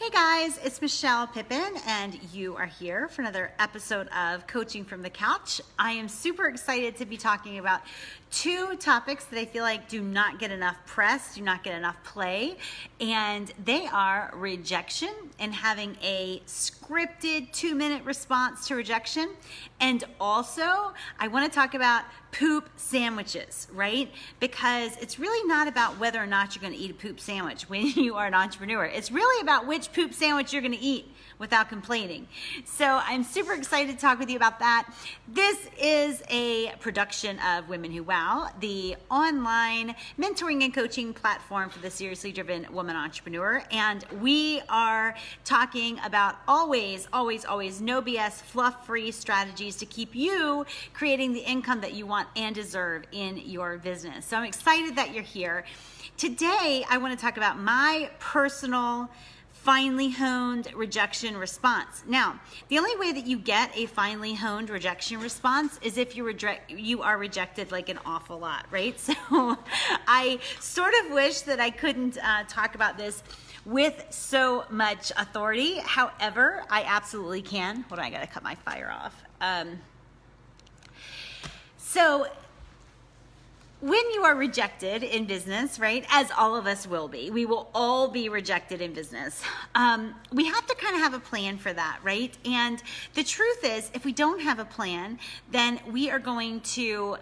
Hey guys, it's Michelle Pippin, and you are here for another episode of Coaching from the Couch. I am super excited to be talking about two topics that I feel like do not get enough press, do not get enough play, and they are rejection and having a scripted 2-minute response to rejection. And also, I want to talk about poop sandwiches, right? Because it's really not about whether or not you're going to eat a poop sandwich when you are an entrepreneur. It's really about which poop sandwich you're going to eat without complaining. So I'm super excited to talk with you about that. This is a production of Women Who Wow, the online mentoring and coaching platform for the seriously driven woman entrepreneur. And we are talking about always no BS, fluff-free strategies to keep you creating the income that you want and deserve in your business. So I'm excited that you're here. Today, I want to talk about my personal finely honed rejection response. Now, the only way that you get a finely honed rejection response is if you are rejected like an awful lot, right? So I sort of wish that I couldn't talk about this with so much authority. However, I absolutely can. Hold on, I gotta cut my fire off. So when you are rejected in business, right, as all of us will be, we will all be rejected in business. We have to kind of have a plan for that, right? And the truth is, if we don't have a plan, then we are going to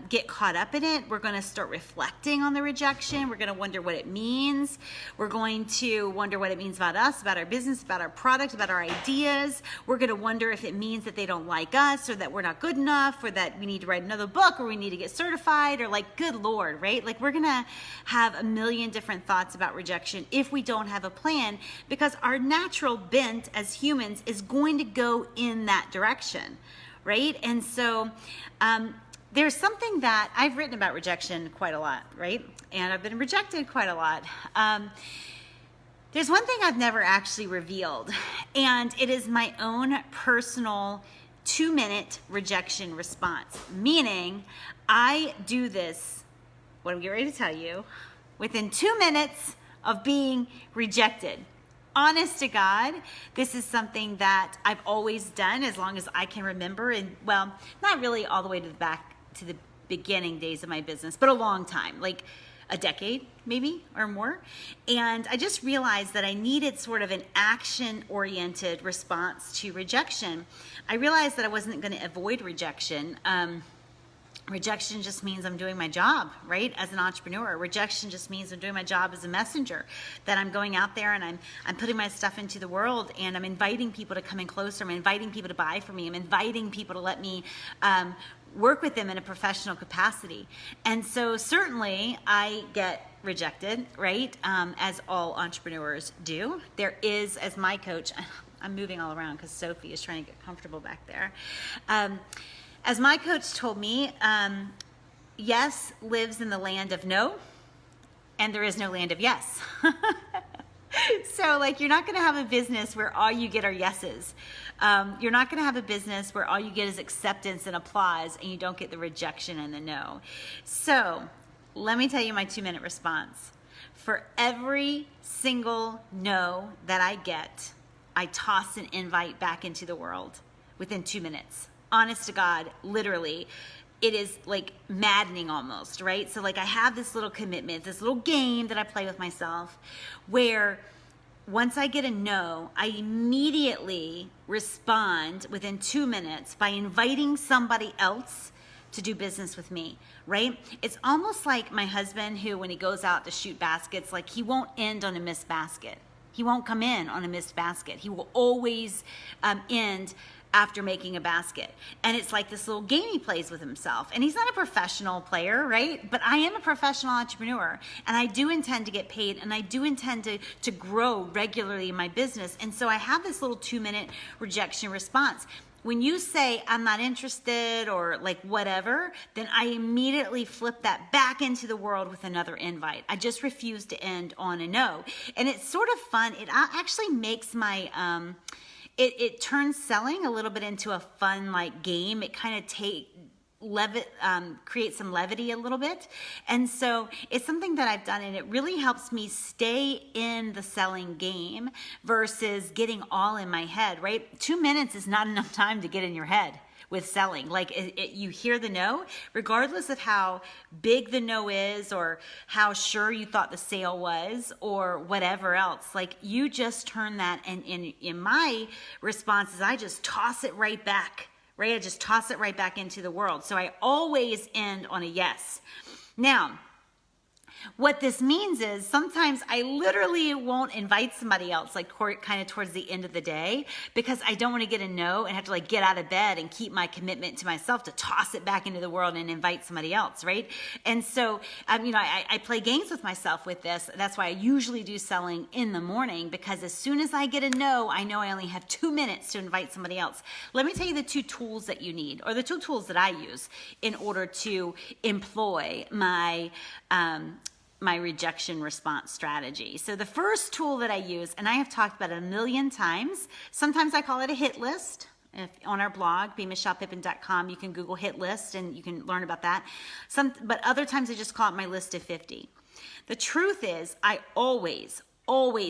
get caught up in it. We're going to start reflecting on the rejection. We're going to wonder what it means. We're going to wonder what it means about us, about our business, about our product, about our ideas. We're going to wonder if it means that they don't like us, or that we're not good enough, or that we need to write another book, or we need to get certified, or like, good Lord, right? Like, we're gonna have a million different thoughts about rejection if we don't have a plan, because our natural bent as humans is going to go in that direction, right? And so there's something that I've written about rejection quite a lot, right? And I've been rejected quite a lot. There's one thing I've never actually revealed, and it is my own personal 2-minute rejection response, meaning I do this, what I'm getting ready to tell you, within 2 minutes of being rejected. Honest to God, this is something that I've always done as long as I can remember, and well, not really all the way to the back to the beginning days of my business, but a long time, like a decade maybe or more. And I just realized that I needed sort of an action-oriented response to rejection. I realized that I wasn't going to avoid rejection. Rejection just means I'm doing my job, right? As an entrepreneur. Rejection just means I'm doing my job as a messenger, that I'm going out there and I'm putting my stuff into the world, and I'm inviting people to come in closer. I'm inviting people to buy from me. I'm inviting people to let me work with them in a professional capacity. And so certainly I get rejected, right? As all entrepreneurs do. There is, as my coach, I'm moving all around because Sophie is trying to get comfortable back there. As my coach told me, yes lives in the land of no, and there is no land of yes. So like, you're not going to have a business where all you get are yeses. You're not going to have a business where all you get is acceptance and applause, and you don't get the rejection and the no. So let me tell you my 2-minute response. For every single no that I get, I toss an invite back into the world within 2 minutes. Honest to God, literally, it is like maddening almost, right? So like, I have this little commitment, this little game that I play with myself, where once I get a no, I immediately respond within 2 minutes by inviting somebody else to do business with me, right? It's almost like my husband, who, when he goes out to shoot baskets, like, he won't end on a missed basket. He won't come in on a missed basket. He will always end after making a basket. And it's like this little game he plays with himself. And he's not a professional player, right? But I am a professional entrepreneur, and I do intend to get paid, and I do intend to grow regularly in my business. And so I have this little 2-minute rejection response. When you say, I'm not interested, or like whatever, then I immediately flip that back into the world with another invite. I just refuse to end on a no. And it's sort of fun. It actually makes my, it turns selling a little bit into a fun like game. It kind of create some levity a little bit. And so it's something that I've done, and it really helps me stay in the selling game versus getting all in my head, right? 2 minutes is not enough time to get in your head with selling. Like you hear the no, regardless of how big the no is or how sure you thought the sale was or whatever else, like you just turn that, and in my response is I just toss it right back. Right? I just toss it right back into the world. So I always end on a yes. Now, what this means is sometimes I literally won't invite somebody else, like kind of towards the end of the day, because I don't want to get a no and have to like get out of bed and keep my commitment to myself to toss it back into the world and invite somebody else, right? And so, I play games with myself with this. That's why I usually do selling in the morning, because as soon as I get a no, I know I only have 2 minutes to invite somebody else. Let me tell you the 2 tools that you need, or the 2 tools that I use in order to employ my rejection response strategy. So the first tool that I use, and I have talked about it a million times, sometimes I call it a hit list. On our blog, bemichellepippin.com, you can Google hit list and you can learn about that. But other times I just call it my list of 50. The truth is, I always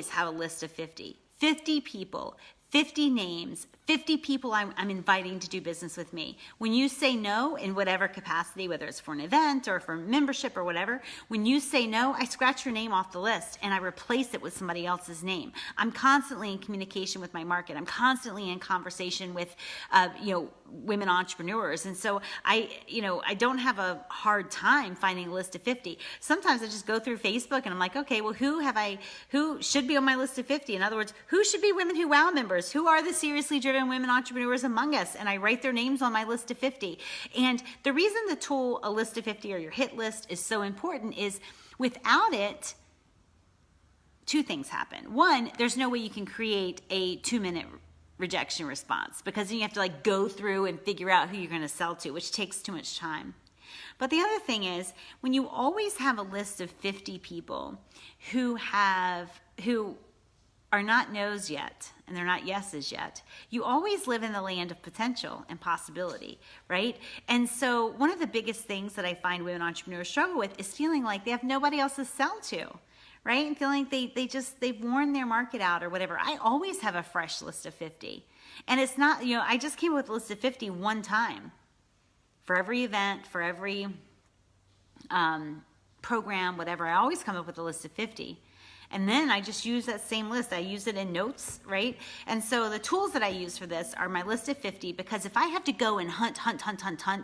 have a list of 50. 50 people, 50 names, 50 people I'm inviting to do business with me. When you say no in whatever capacity, whether it's for an event or for membership or whatever, when you say no, I scratch your name off the list and I replace it with somebody else's name. I'm constantly in communication with my market. I'm constantly in conversation with, women entrepreneurs. And so I don't have a hard time finding a list of 50. Sometimes I just go through Facebook and I'm like, okay, well, who should be on my list of 50? In other words, who should be Women Who Wow members? Who are the seriously driven women entrepreneurs among us? And I write their names on my list of 50. And the reason the tool, a list of 50 or your hit list, is so important is without it, 2 things happen. 1, there's no way you can create a 2-minute rejection response, because then you have to like go through and figure out who you're going to sell to, which takes too much time. But the other thing is, when you always have a list of 50 people who are not no's yet and they're not yeses yet, you always live in the land of potential and possibility, right? And so one of the biggest things that I find women entrepreneurs struggle with is feeling like they have nobody else to sell to, right? And feeling they've worn their market out or whatever. I always have a fresh list of 50. And it's not, I just came up with a list of 50 one time. For every event, for every program, whatever, I always come up with a list of 50. And then I just use that same list. I use it in notes, right? And so the tools that I use for this are my list of 50, because if I have to go and hunt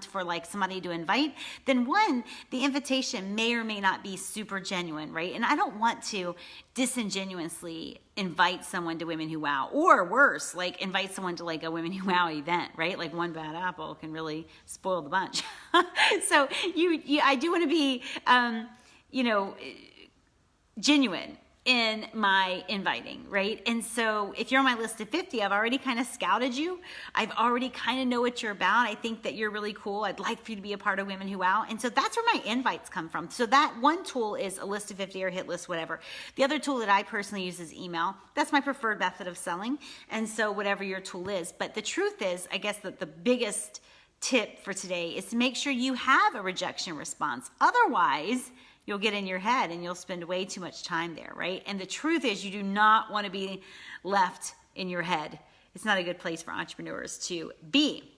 for like somebody to invite, then 1, the invitation may or may not be super genuine, right? And I don't want to disingenuously invite someone to Women Who Wow, or worse, like invite someone to like a Women Who Wow event, right? Like one bad apple can really spoil the bunch. So I do want to be, genuine in my inviting, right? And so if you're on my list of 50, I've already kind of scouted you. I've already kind of know what you're about. I think that you're really cool. I'd like for you to be a part of Women Who Wow. And so that's where my invites come from. So that one tool is a list of 50 or hit list, whatever. The other tool that I personally use is email. That's my preferred method of selling. And so whatever your tool is. But the truth is, I guess that the biggest tip for today is to make sure you have a rejection response. Otherwise, you'll get in your head and you'll spend way too much time there, right? And the truth is, you do not want to be left in your head. It's not a good place for entrepreneurs to be.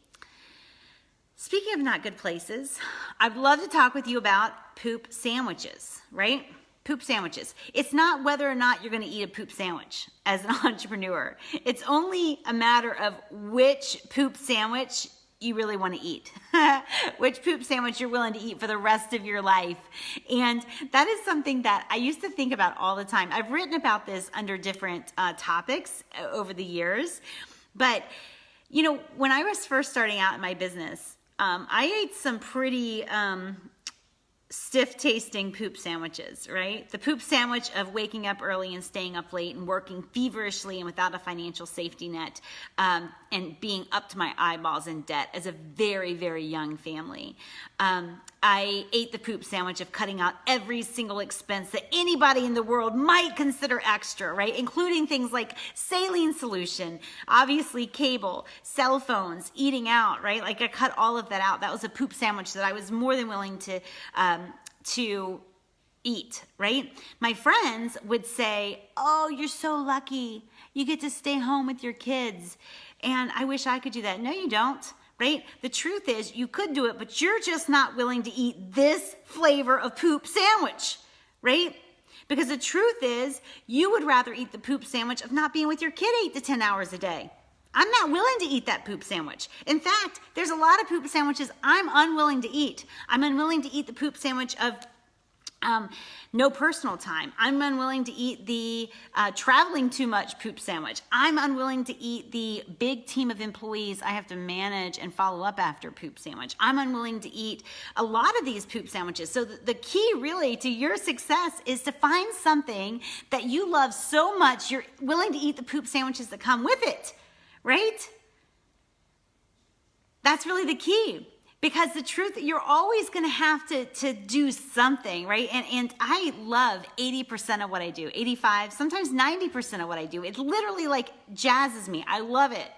Speaking of not good places, I'd love to talk with you about poop sandwiches, right? Poop sandwiches. It's not whether or not you're going to eat a poop sandwich as an entrepreneur. It's only a matter of which poop sandwich you really want to eat, which poop sandwich you're willing to eat for the rest of your life. And that is something that I used to think about all the time. I've written about this under different topics over the years. But, when I was first starting out in my business, I ate some pretty stiff tasting poop sandwiches, right? The poop sandwich of waking up early and staying up late and working feverishly and without a financial safety net, and being up to my eyeballs in debt as a very, very young family. I ate the poop sandwich of cutting out every single expense that anybody in the world might consider extra, right? Including things like saline solution, obviously cable, cell phones, eating out, right? Like I cut all of that out. That was a poop sandwich that I was more than willing to eat, right? My friends would say, oh, you're so lucky. You get to stay home with your kids. And I wish I could do that. No, you don't. Right? The truth is you could do it, but you're just not willing to eat this flavor of poop sandwich, right? Because the truth is you would rather eat the poop sandwich of not being with your kid 8 to 10 hours a day. I'm not willing to eat that poop sandwich. In fact, there's a lot of poop sandwiches I'm unwilling to eat. I'm unwilling to eat the poop sandwich of no personal time. I'm unwilling to eat the traveling too much poop sandwich. I'm unwilling to eat the big team of employees I have to manage and follow up after poop sandwich. I'm unwilling to eat a lot of these poop sandwiches. So the key really to your success is to find something that you love so much you're willing to eat the poop sandwiches that come with it, right? That's really the key. Because the truth, you're always going to have to do something, right? And I love 80% of what I do, 85, sometimes 90% of what I do. It literally like jazzes me. I love it.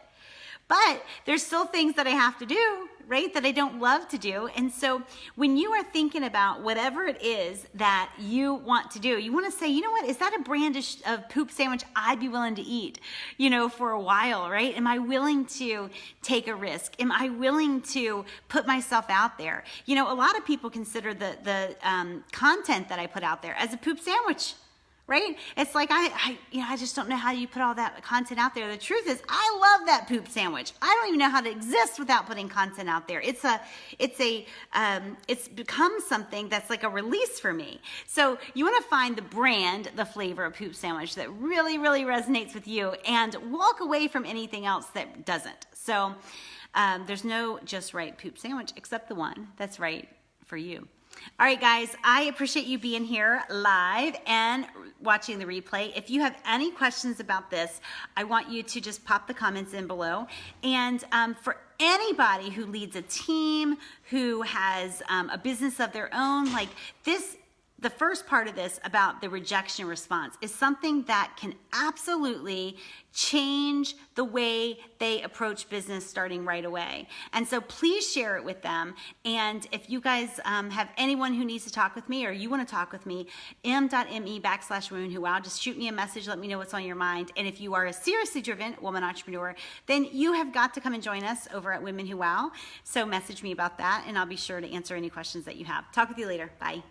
But there's still things that I have to do, right, that I don't love to do. And so when you are thinking about whatever it is that you want to do, you want to say, you know what, is that a brand of poop sandwich I'd be willing to eat, for a while, right? Am I willing to take a risk? Am I willing to put myself out there? A lot of people consider the content that I put out there as a poop sandwich. Right? It's like I just don't know how you put all that content out there. The truth is, I love that poop sandwich. I don't even know how to exist without putting content out there. It's become something that's like a release for me. So you want to find the brand, the flavor of poop sandwich that really, really resonates with you, and walk away from anything else that doesn't. So there's no just right poop sandwich except the one that's right for you. All right, guys, I appreciate you being here live and watching the replay. If you have any questions about this, I want you to just pop the comments in below. And for anybody who leads a team, who has a business of their own, like this, the first part of this about the rejection response is something that can absolutely change the way they approach business starting right away. And so please share it with them. And if you guys have anyone who needs to talk with me, or you want to talk with me, m.me/womenwhowwow, just shoot me a message, let me know what's on your mind. And if you are a seriously driven woman entrepreneur, then you have got to come and join us over at Women Who Wow. So message me about that, and I'll be sure to answer any questions that you have. Talk with you later. Bye.